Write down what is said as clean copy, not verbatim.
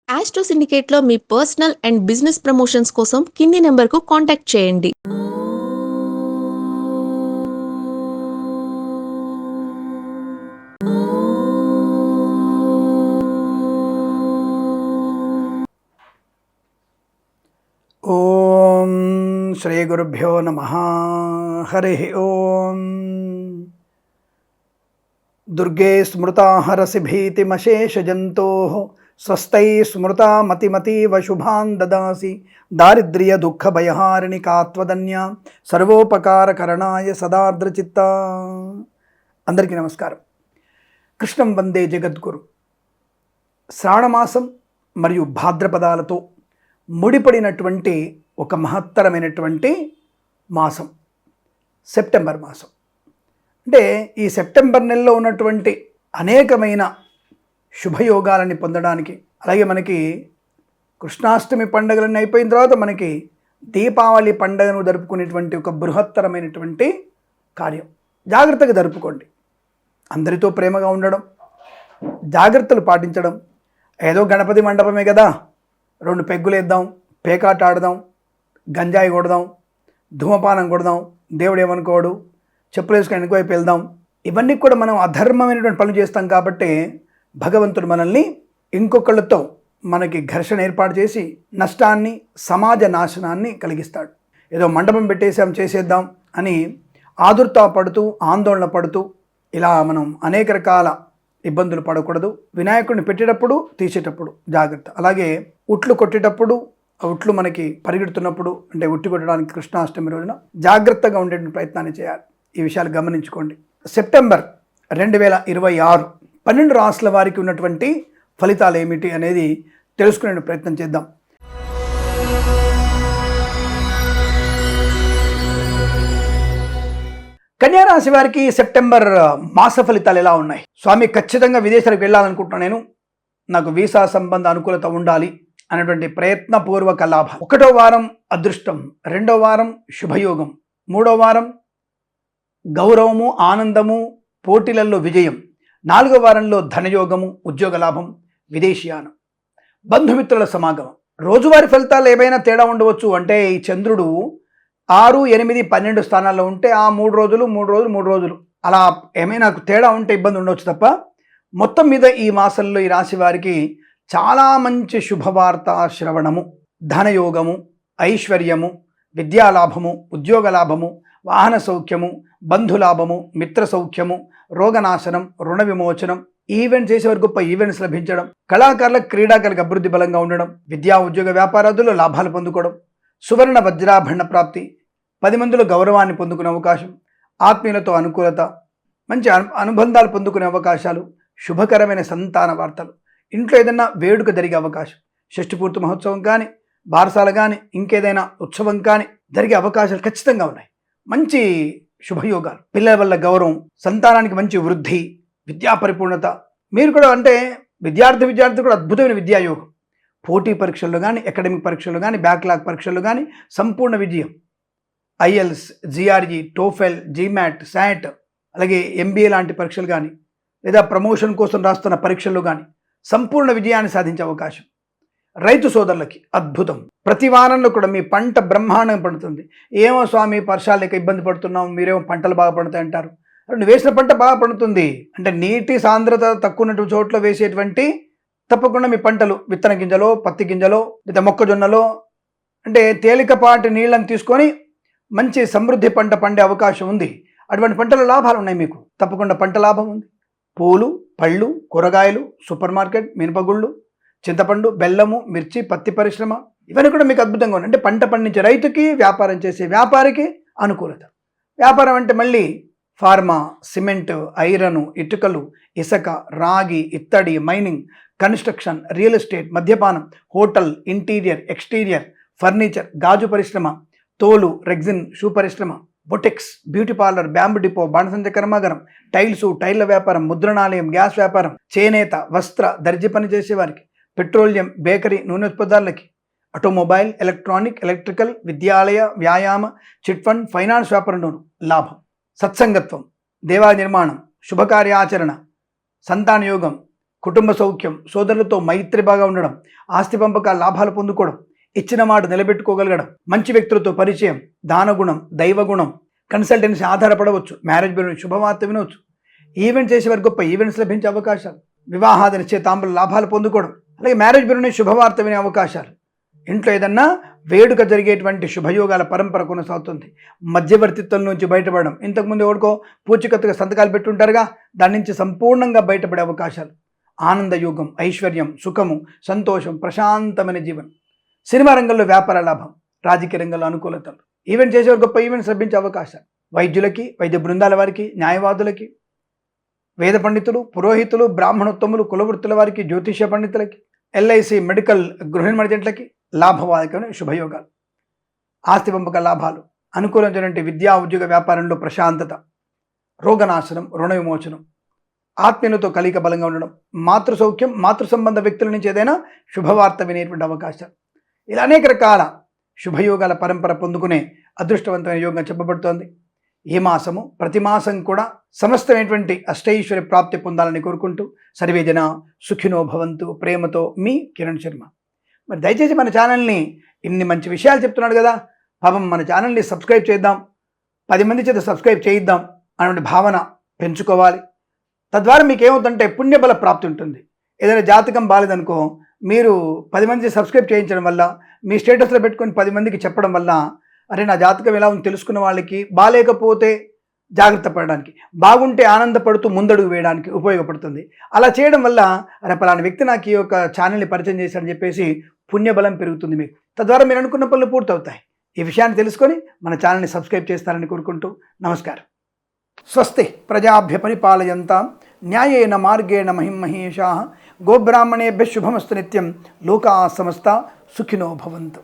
Astro సిండికేట్లో మీ personal and business promotions కోసం కింది నెంబర్కు కాంటాక్ట్ చేయండి. ఓం శ్రీ గురుభ్యో నమః. హరి ఓం. దుర్గే స్మృతా హరసి భీతిమశేషజంతో స్వస్థై స్మృతా మతిమతీవ శుభాన్ దదాసి దారిద్ర్య దుఃఖ భయహారిణి కాత్వదన్య సర్వోపకారకరణాయ సదార్ద్రచిత్త. అందరికీ నమస్కారం. కృష్ణం వందే జగద్గురు. శ్రావణమాసం మరియు భాద్రపదాలతో ముడిపడినటువంటి ఒక మహత్తరమైనటువంటి మాసం సెప్టెంబర్ మాసం. అంటే ఈ సెప్టెంబర్ నెలలో ఉన్నటువంటి అనేకమైన శుభయోగాలని పొందడానికి, అలాగే మనకి కృష్ణాష్టమి పండుగలన్నీ అయిపోయిన తర్వాత మనకి దీపావళి పండుగను జరుపుకునేటువంటి ఒక బృహత్తరమైనటువంటి కార్యం. జాగ్రత్తగా జరుపుకోండి. అందరితో ప్రేమగా ఉండడం, జాగ్రత్తలు పాటించడం. ఏదో గణపతి మండపమే కదా, 2 పెగ్గులు వేద్దాం, పేకాట ఆడదాం, గంజాయి కొడదాం, ధూమపానం కొడదాం, దేవుడు ఏమనుకోడు, చెప్పులు వేసుకొని వెనుకవైపు వెళ్దాం. ఇవన్నీ కూడా మనం అధర్మమైనటువంటి పనులు చేస్తాం. కాబట్టి భగవంతుడు మనల్ని ఇంకొకళ్ళతో మనకి ఘర్షణ ఏర్పాటు చేసి నష్టాన్ని, సమాజ నాశనాన్ని కలిగిస్తాడు. ఏదో మండపం పెట్టేసాం చేసేద్దాం అని ఆదుర్తాపడుతూ ఆందోళన పడుతూ ఇలా మనం అనేక రకాల ఇబ్బందులు పడకూడదు. వినాయకుడిని పెట్టేటప్పుడు తీసేటప్పుడు జాగ్రత్త. అలాగే ఉట్లు కొట్టేటప్పుడు, ఆ ఉట్లు మనకి పరిగెడుతున్నప్పుడు, అంటే ఉట్టి కొట్టడానికి కృష్ణాష్టమి రోజున జాగ్రత్తగా ఉండే ప్రయత్నాన్ని చేయాలి. ఈ విషయాలు గమనించుకోండి. సెప్టెంబర్ 2026 12 రాశుల వారికి ఉన్నటువంటి ఫలితాలు ఏమిటి అనేది తెలుసుకునే ప్రయత్నం చేద్దాం. కన్యారాశి వారికి సెప్టెంబర్ మాస ఫలితాలు ఎలా ఉన్నాయి? స్వామి, ఖచ్చితంగా విదేశాలకు వెళ్ళాలనుకుంటున్నాను, నేను నాకు వీసా సంబంధ అనుకూలత ఉండాలి అనేటువంటి ప్రయత్నపూర్వక లాభం. 1వ వారం అదృష్టం, 2వ వారం శుభయోగం, 3వ వారం గౌరవము, ఆనందము, పోటీలలో విజయం, 4వ వారంలో ధనయోగము, ఉద్యోగ లాభం, విదేశీయానం, బంధుమిత్రుల సమాగమం. రోజువారీ ఫలితాలు ఏమైనా తేడా ఉండవచ్చు. అంటే ఈ చంద్రుడు 6, 8, 12 స్థానాల్లో ఉంటే ఆ 3 రోజులు అలా ఏమైనా తేడా ఉంటే ఇబ్బంది ఉండవచ్చు తప్ప మొత్తం మీద ఈ మాసంలో ఈ రాశి వారికి చాలా మంచి శుభవార్త శ్రవణము, ధనయోగము, ఐశ్వర్యము, విద్యాలాభము, ఉద్యోగ లాభము, వాహన సౌఖ్యము, బంధులాభము, మిత్ర సౌఖ్యము, రోగనాశనం, రుణ విమోచనం, ఈవెంట్స్ చేసేవారు గొప్ప ఈవెంట్స్ లభించడం, కళాకారులకు క్రీడాకారులకు అభివృద్ధి బలంగా ఉండడం, విద్యా ఉద్యోగ వ్యాపారాదుల్లో లాభాలు పొందుకోవడం, సువర్ణ వజ్రాభరణ ప్రాప్తి, 10 మందిలో గౌరవాన్ని పొందుకునే అవకాశం, ఆత్మీయులతో అనుకూలత, మంచి అనుబంధాలు పొందుకునే అవకాశాలు, శుభకరమైన సంతాన వార్తలు, ఇంట్లో ఏదైనా వేడుక జరిగే అవకాశం, షష్ఠిపూర్తి మహోత్సవం కానీ, బారసాల కానీ, ఇంకేదైనా ఉత్సవం కానీ జరిగే అవకాశాలు ఖచ్చితంగా ఉన్నాయి. మంచి శుభయోగాలు, పిల్లల వల్ల గౌరవం, సంతానానికి మంచి వృద్ధి, విద్యా పరిపూర్ణత. మీరు కూడా అంటే విద్యార్థి కూడా అద్భుతమైన విద్యాయోగం. పోటీ పరీక్షల్లో కానీ, అకాడమిక్ పరీక్షల్లో కానీ, బ్యాక్లాగ్ పరీక్షల్లో కానీ సంపూర్ణ విజయం. IELTS, GRE, TOEFL, GMAT, SAT, అలాగే ఎంబీఏ లాంటి పరీక్షలు కానీ, లేదా ప్రమోషన్ కోసం రాస్తున్న పరీక్షల్లో కానీ సంపూర్ణ విజయాన్ని సాధించే అవకాశం. రైతు సోదరులకి అద్భుతం. ప్రతి వారంలో కూడా మీ పంట బ్రహ్మాండంగా పండుతుంది. ఏమో స్వామి, వర్షాలు లేక ఇబ్బంది పడుతున్నాం, మీరేమో పంటలు బాగా పండుతాయి అంటారు. నువ్వు వేసిన పంట బాగా పండుతుంది. అంటే నీటి సాంద్రత తక్కువ ఉన్నటువంటి చోట్ల వేసేటువంటి తప్పకుండా మీ పంటలు, విత్తన గింజలో, పత్తి గింజలో, లేదా మొక్కజొన్నలో, అంటే తేలికపాటి నీళ్ళని తీసుకొని మంచి సమృద్ధి పంట పండే అవకాశం ఉంది. అటువంటి పంటల లాభాలు ఉన్నాయి మీకు. తప్పకుండా పంట లాభం ఉంది. పూలు, పళ్ళు, కూరగాయలు, సూపర్ మార్కెట్, మినపగుళ్ళు, చింతపండు, బెల్లము, మిర్చి, పత్తి పరిశ్రమ, ఇవన్నీ కూడా మీకు అద్భుతంగా ఉన్నాయి. అంటే పంట పండించే రైతుకి, వ్యాపారం చేసే వ్యాపారికి అనుకూలత. వ్యాపారం అంటే మళ్ళీ ఫార్మా, సిమెంట్, ఐరన్, ఇటుకలు, ఇసుక, రాగి, ఇత్తడి, మైనింగ్, కన్స్ట్రక్షన్, రియల్ ఎస్టేట్, మద్యపానం, హోటల్, ఇంటీరియర్, ఎక్స్టీరియర్, ఫర్నిచర్, గాజు పరిశ్రమ, తోలు, రెగ్జిన్, షూ పరిశ్రమ, boutiques, beauty parlour, bamboo depot, బాణసంచ కర్మాగారం, టైల్సు, టైళ్ల వ్యాపారం, ముద్రణాలయం, గ్యాస్ వ్యాపారం, చేనేత, వస్త్ర, దర్జీ పని చేసేవారికి, పెట్రోలియం, బేకరీ, నూనె ఉత్పత్తులకి, ఆటోమొబైల్, ఎలక్ట్రానిక్, ఎలక్ట్రికల్, విద్యాలయ, వ్యాయామ, చిట్ ఫండ్, ఫైనాన్స్ వ్యాపారంలోను లాభం. సత్సంగత్వం, దేవాలయ నిర్మాణం, శుభకార్యాచరణ, సంతానయోగం, కుటుంబ సౌఖ్యం, సోదరులతో మైత్రి బాగా ఉండడం, ఆస్తి పంపకాల లాభాలు పొందుకోవడం, ఇచ్చిన మాట నిలబెట్టుకోగలగడం, మంచి వ్యక్తులతో పరిచయం, దానగుణం, దైవగుణం, కన్సల్టెన్సీ ఆధారపడవచ్చు, మ్యారేజ్ బ్యూరో శుభవార్త వినవచ్చు, ఈవెంట్ చేసేవారికి గొప్ప ఈవెంట్స్ లభించే అవకాశాలు, వివాహాది నిశ్చయితాంబుల లాభాలు పొందుకోవడం, అలాగే మ్యారేజ్ బ్యూరోని శుభవార్త వినే అవకాశాలు, ఇంట్లో ఏదన్నా వేడుక జరిగేటువంటి శుభయోగాల పరంపర కొనసాగుతుంది. మధ్యవర్తిత్వం నుంచి బయటపడడం, ఇంతకుముందు ఎవరికో పూచికత్తుగా సంతకాలు పెట్టుంటారుగా, దాని నుంచి సంపూర్ణంగా బయటపడే అవకాశాలు, ఆనందయోగం, ఐశ్వర్యం, సుఖము, సంతోషం, ప్రశాంతమైన జీవనం, సినిమా రంగంలో వ్యాపార లాభం, రాజకీయ రంగంలో అనుకూలతలు, ఈవెంట్ చేసేవారు గొప్ప ఈవెంట్స్ లభించే అవకాశాలు, వైద్యులకి, వైద్య బృందాల వారికి, న్యాయవాదులకి, వేద పండితులు, పురోహితులు, బ్రాహ్మణోత్తములు, కులవృత్తుల వారికి, జ్యోతిష్య పండితులకి, ఎల్ఐసి, మెడికల్, గృహ నిర్మాణజంట్లకి లాభవాదకమైన శుభయోగాలు, ఆస్తి పంపక లాభాలు, అనుకూలమైనటువంటి విద్యా ఉద్యోగ వ్యాపారంలో ప్రశాంతత, రోగనాశనం, రుణ విమోచనం, ఆత్మీయులతో కలిక బలంగా ఉండడం, మాతృ సౌఖ్యం, మాతృ సంబంధ వ్యక్తుల నుంచి ఏదైనా శుభవార్త వినేటువంటి అవకాశం, ఇలా అనేక రకాల శుభయోగాల పరంపర పొందుకునే అదృష్టవంతమైన యోగం చెప్పబడుతోంది. ఈ మాసము ప్రతి మాసం కూడా సమస్తమైనటువంటి అష్టైశ్వర్య ప్రాప్తి పొందాలని కోరుకుంటూ సర్వేజన సుఖినో భవంతు. ప్రేమతో మీ కిరణ్ శర్మ. మరి దయచేసి మన ఛానల్ని ఇన్ని మంచి విషయాలు చెప్తున్నాడు కదా, పాపం మన ఛానల్ని సబ్స్క్రైబ్ చేద్దాం, 10 మంది చేత సబ్స్క్రైబ్ చేయిద్దాం అనే భావన పెంచుకోవాలి. తద్వారా మీకు ఏమవుతుందంటే పుణ్యబల ప్రాప్తి ఉంటుంది. ఏదైనా జాతకం బాలేదనుకో, మీరు 10 మంది సబ్స్క్రైబ్ చేయించడం వల్ల, మీ స్టేటస్లో పెట్టుకొని 10 మందికి చెప్పడం వల్ల, అరే నా జాతకం ఎలా ఉంది తెలుసుకున్న వాళ్ళకి, బాలేకపోతే జాగ్రత్త పడడానికి, బాగుంటే ఆనందపడుతూ ముందడుగు వేయడానికి ఉపయోగపడుతుంది. అలా చేయడం వల్ల అరే పలానా వ్యక్తి నాకు ఈ యొక్క ఛానల్ని పరిచయం చేశాడని చెప్పేసి పుణ్యబలం పెరుగుతుంది మీకు. తద్వారా మీరు అనుకున్న పనులు పూర్తవుతాయి. ఈ విషయాన్ని తెలుసుకొని మన ఛానల్ని సబ్స్క్రైబ్ చేస్తారని కోరుకుంటూ నమస్కారం. స్వస్తి ప్రజాభ్య పరిపాలయంతాం న్యాయేన మార్గేణ మహిమహేషాః గోబ్రాహ్మణేభ్యః శుభమస్తు నిత్యం. లోకాః సమస్తా సుఖినో భవంతు.